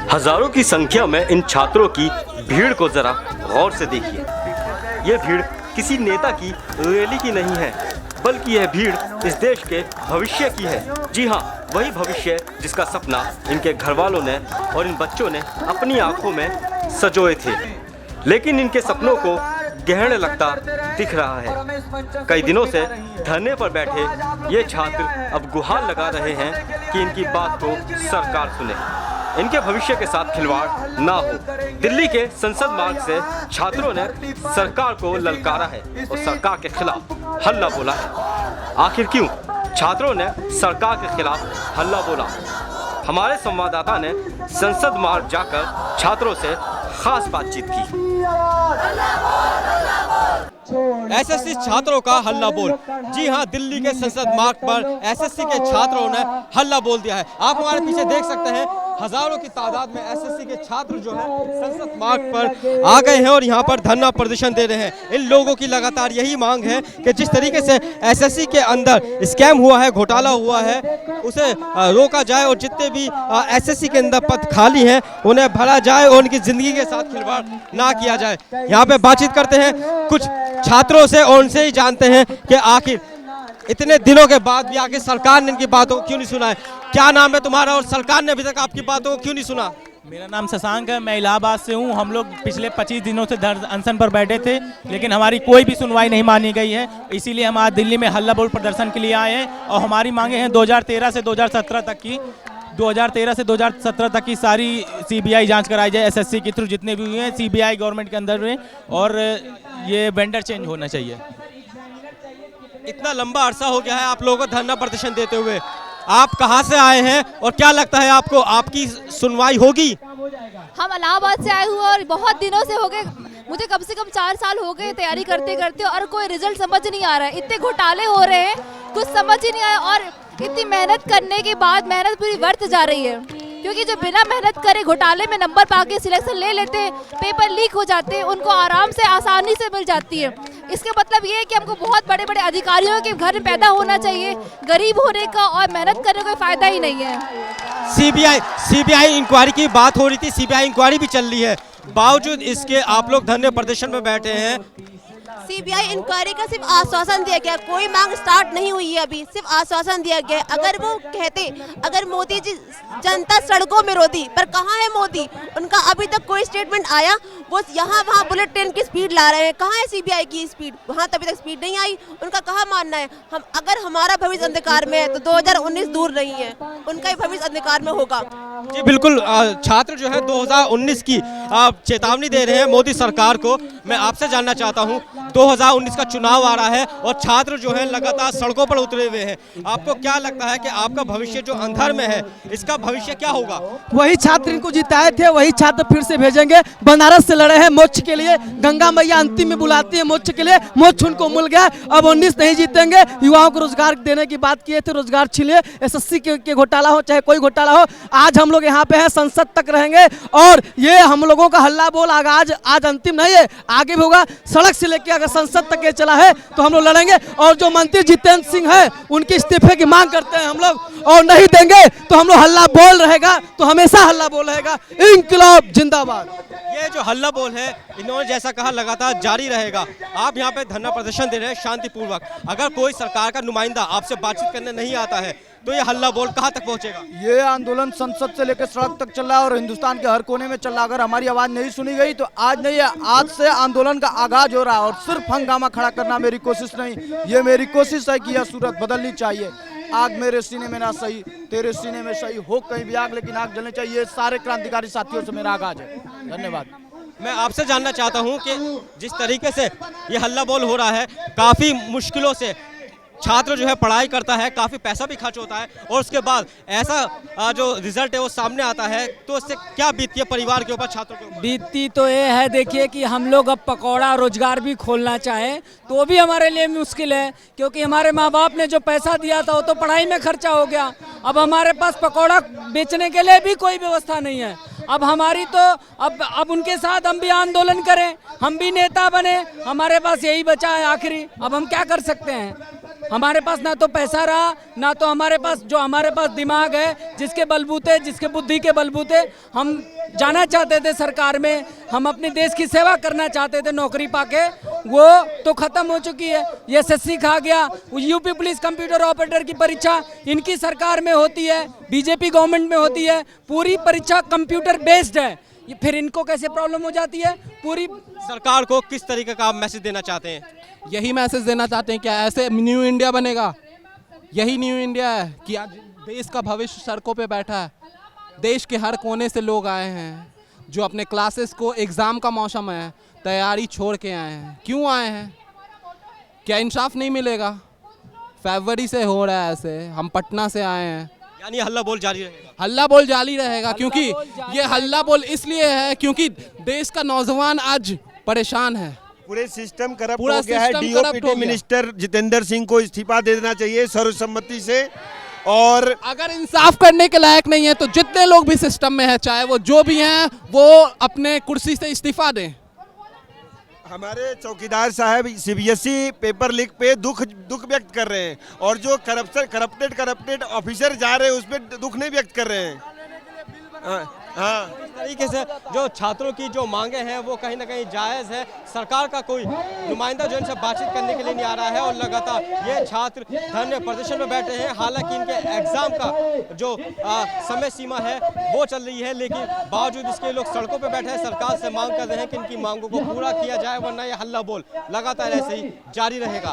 हजारों की संख्या में इन छात्रों की भीड़ को जरा गौर से देखिए। ये भीड़ किसी नेता की रैली की नहीं है, बल्कि यह भीड़ इस देश के भविष्य की है। जी हाँ, वही भविष्य जिसका सपना इनके घर वालों ने और इन बच्चों ने अपनी आंखों में सजोए थे, लेकिन इनके सपनों को ग्रहण लगता दिख रहा है। कई दिनों से धरने पर बैठे ये छात्र अब गुहार लगा रहे हैं कि इनकी बात को सरकार सुने, इनके भविष्य के साथ खिलवाड़ ना हो। दिल्ली के संसद मार्ग से छात्रों ने सरकार को ललकारा है और सरकार के खिलाफ हल्ला बोला है। आखिर क्यों छात्रों ने सरकार के खिलाफ हल्ला बोला? हमारे संवाददाता ने संसद मार्ग जाकर छात्रों से खास बातचीत की। एसएससी छात्रों का हल्ला बोल। जी हां, दिल्ली के संसद मार्ग पर एसएससी के छात्रों ने हल्ला बोल दिया है। आप हमारे पीछे देख सकते हैं, हजारों की तादाद में एसएससी के छात्र जो है संसद मार्ग पर आ गए हैं और यहां पर धरना प्रदर्शन दे रहे हैं। इन लोगों की लगातार यही मांग है कि जिस तरीके से एसएससी के अंदर स्कैम हुआ है, घोटाला हुआ है, उसे रोका जाए और जितने भी एसएससी के अंदर पद खाली हैं उन्हें भरा जाए और उनकी जिंदगी के साथ खिलवाड़ ना किया जाए। यहाँ पे बातचीत करते हैं कुछ छात्रों से और उनसे ही जानते हैं कि आखिर इतने दिनों के बाद भी आखिर सरकार ने इनकी बातों को क्यों नहीं सुना है। क्या नाम है तुम्हारा और सरकार ने अभी तक आपकी बातों को क्यों नहीं सुना? मेरा नाम शशांक है, मैं इलाहाबाद से हूँ। हम लोग पिछले 25 दिनों से अनशन पर बैठे थे, लेकिन हमारी कोई भी सुनवाई नहीं मानी गई है। इसीलिए हम आज दिल्ली में हल्ला बोल प्रदर्शन के लिए आए हैं और हमारी मांगे हैं 2013 से 2017 तक की 2013 से 2017 तक की सारी सीबीआई जांच कराई जाए एसएससी के थ्रू, जितने भी हुए हैं सीबीआई गवर्नमेंट के अंदर में, और ये वेंडर चेंज होना चाहिए। इतना लंबा अरसा हो गया है आप लोगों को धरना प्रदर्शन देते हुए, आप कहां से आए हैं और क्या लगता है आपको आपकी सुनवाई होगी? हम इलाहाबाद से आए हुए और बहुत दिनों से हो गए, मुझे कम से कम 4 साल हो गए तैयारी करते करते, और कोई रिजल्ट समझ नहीं आ रहा है। इतने घोटाले हो रहे हैं, कुछ समझ ही नहीं आया, और इतनी मेहनत करने के बाद मेहनत पूरी व्यर्थ जा रही है, क्योंकि जो बिना मेहनत करे घोटाले में नंबर पाके सिलेक्शन ले लेते हैं, पेपर लीक हो जाते हैं, उनको आराम से आसानी से मिल जाती है। इसके मतलब ये है कि हमको बहुत बड़े बड़े अधिकारियों के घर में पैदा होना चाहिए, गरीब होने का और मेहनत करने का कोई फायदा ही नहीं है। सीबीआई इंक्वायरी की बात हो रही थी, सीबीआई इंक्वायरी भी चल रही है, बावजूद इसके आप लोग धरने प्रदर्शन में बैठे हैं। सीबीआई इंक्वायरी का सिर्फ आश्वासन दिया गया, कोई मांग स्टार्ट नहीं हुई है अभी, सिर्फ आश्वासन दिया गया। अगर वो कहते, अगर मोदी जी जनता सड़कों में रोती, पर कहाँ है मोदी? उनका अभी तक कोई स्टेटमेंट आया? वो यहाँ वहाँ बुलेट ट्रेन की स्पीड ला रहे हैं, कहाँ है सीबीआई की स्पीड? वहाँ तभी तक स्पीड नहीं आई, उनका कहाँ मानना है? हम अगर हमारा भविष्य अंधकार में है तो 2019 दूर नहीं है, उनका ही भविष्य अंधकार में होगा। जी बिल्कुल, छात्र जो है 2019 की चेतावनी दे रहे हैं मोदी सरकार को। मैं आपसे जानना चाहता हूं, 2019 का चुनाव आ रहा है और छात्र जो है लगातार सड़कों पर उतरे हुए हैं, आपको क्या लगता है कि आपका भविष्य जो अंधर में है इसका भविष्य क्या होगा? वही छात्र इनको जिताए थे, वही छात्र फिर से भेजेंगे। बनारस से लड़े हैं मोक्ष के लिए, गंगा मैया अंतिम में बुलाती है मोक्ष के लिए, मोक्ष उनको मिल गया। अब 19 नहीं जीतेंगे। युवाओं को रोजगार देने की बात किए थे, रोजगार छिले, एसएससी के घोटाला हो चाहे कोई घोटाला हो, आज हम लोग यहाँ पे हैं, संसद तक रहेंगे और ये हम लोगों का हल्ला बोल आज अंतिम नहीं है, आगे भी होगा। सड़क से लेकर अगर संसद तक ये चला है तो हम लोग लड़ेंगे, और जो मंत्री जितेंद्र सिंह है उनके इस्तीफे की मांग करते हैं हम लोग, और नहीं देंगे तो हम लोग हल्ला बोल रहेगा, तो हमेशा हल्ला बोल रहेगा। इंकलाब जिंदाबाद। ये जो हल्ला बोल है इन्होंने जैसा कहा लगातार जारी रहेगा। आप यहाँ पे धरना प्रदर्शन दे रहे हैं शांतिपूर्वक, अगर कोई सरकार का नुमाइंदा आपसे बातचीत करने नहीं आता है तो ये हल्ला बोल कहाँ तक पहुँचेगा? ये आंदोलन संसद से लेकर सड़क तक चल रहा है और हिंदुस्तान के हर कोने में चल रहा है। अगर हमारी आवाज़ नहीं सुनी गई तो आज नहीं है, आज से आंदोलन का आगाज हो रहा है, और सिर्फ हंगामा खड़ा करना मेरी कोशिश नहीं, ये मेरी कोशिश है कि यह सूरत बदलनी चाहिए। आग मेरे सीने में ना सही, तेरे सीने में सही हो कहीं भी आग, लेकिन आग जलनी चाहिए। सारे क्रांतिकारी साथियों से मेरा आगाज है। धन्यवाद। मैं आपसे जानना चाहता हूं कि जिस तरीके से ये हल्ला बोल हो रहा है, काफ़ी मुश्किलों से छात्र जो है पढ़ाई करता है, काफ़ी पैसा भी खर्च होता है, और उसके बाद ऐसा जो रिजल्ट है वो सामने आता है, तो इससे क्या बीतती है परिवार के ऊपर, छात्रों के ऊपर? बीतती तो ये है, देखिए कि हम लोग अब पकौड़ा रोजगार भी खोलना चाहें तो भी हमारे लिए मुश्किल है, क्योंकि हमारे माँ बाप ने जो पैसा दिया था वो तो पढ़ाई में खर्चा हो गया। अब हमारे पास पकौड़ा बेचने के लिए भी कोई व्यवस्था नहीं है। अब हमारी तो अब उनके साथ हम भी आंदोलन करें, हम भी नेता बने, हमारे पास यही बचा है आखिरी। अब हम क्या कर सकते हैं? हमारे पास ना तो पैसा रहा, ना तो हमारे पास दिमाग है, जिसके बलबूते, जिसके बुद्धि के बलबूते हम जाना चाहते थे सरकार में, हम अपने देश की सेवा करना चाहते थे नौकरी पाके, वो तो खत्म हो चुकी है। ये एसएससी खा गया। यूपी पुलिस कंप्यूटर ऑपरेटर की परीक्षा इनकी सरकार में होती है, बीजेपी गवर्नमेंट में होती है, पूरी परीक्षा कंप्यूटर बेस्ड है। फिर इनको कैसे प्रॉब्लम हो जाती है? पूरी सरकार को किस तरीके का आप मैसेज देना चाहते हैं? यही मैसेज देना चाहते हैं, क्या ऐसे न्यू इंडिया बनेगा? यही न्यू इंडिया है कि आज देश का भविष्य सड़कों पे बैठा है। देश के हर कोने से लोग आए हैं जो अपने क्लासेस को एग्ज़ाम का मौसम है, तैयारी छोड़ के आए हैं। क्यों आए हैं? क्या इंसाफ नहीं मिलेगा? फरवरी से हो रहा है ऐसे। हम पटना से आए हैं। यानी हल्ला बोल जारी रहेगा? हल्ला बोल जारी रहेगा, क्योंकि ये हल्ला बोल इसलिए है क्योंकि देश का नौजवान आज परेशान है। पूरे सिस्टम करप्ट पूरा हो गया है। सिस्टम करप्ट हो डीओपीटी गया। मिनिस्टर जितेंद्र सिंह को इस्तीफा दे देना चाहिए सर्वसम्मति से। और अगर इंसाफ करने के लायक नहीं है तो जितने लोग भी सिस्टम में है, चाहे वो जो भी हैं, वो अपने कुर्सी से इस्तीफा दें। हमारे चौकीदार साहब सीबीएसई पेपर लीक पे दुख व्यक्त कर रहे हैं, और जो करप्टेड ऑफिसर जा रहे हैं उसमें दुख नहीं व्यक्त कर रहे हैं। हाँ, इस तरीके से जो छात्रों की जो मांगे हैं वो कहीं ना कहीं जायज़ है। सरकार का कोई नुमाइंदा जो इनसे बातचीत करने के लिए नहीं आ रहा है और लगातार ये छात्र धरने प्रदर्शन में बैठे हैं। हालांकि इनके एग्जाम का जो समय सीमा है वो चल रही है, लेकिन बावजूद इसके लोग सड़कों पर बैठे हैं, सरकार से मांग कर रहे हैं कि इनकी मांगों को पूरा किया जाए, वरना ये हल्ला बोल लगातार ऐसे ही जारी रहेगा।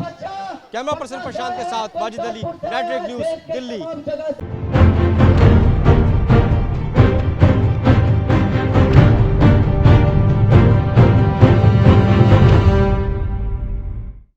कैमरा पर्सन प्रशांत के साथ वाजिद अली, रेड न्यूज़, दिल्ली।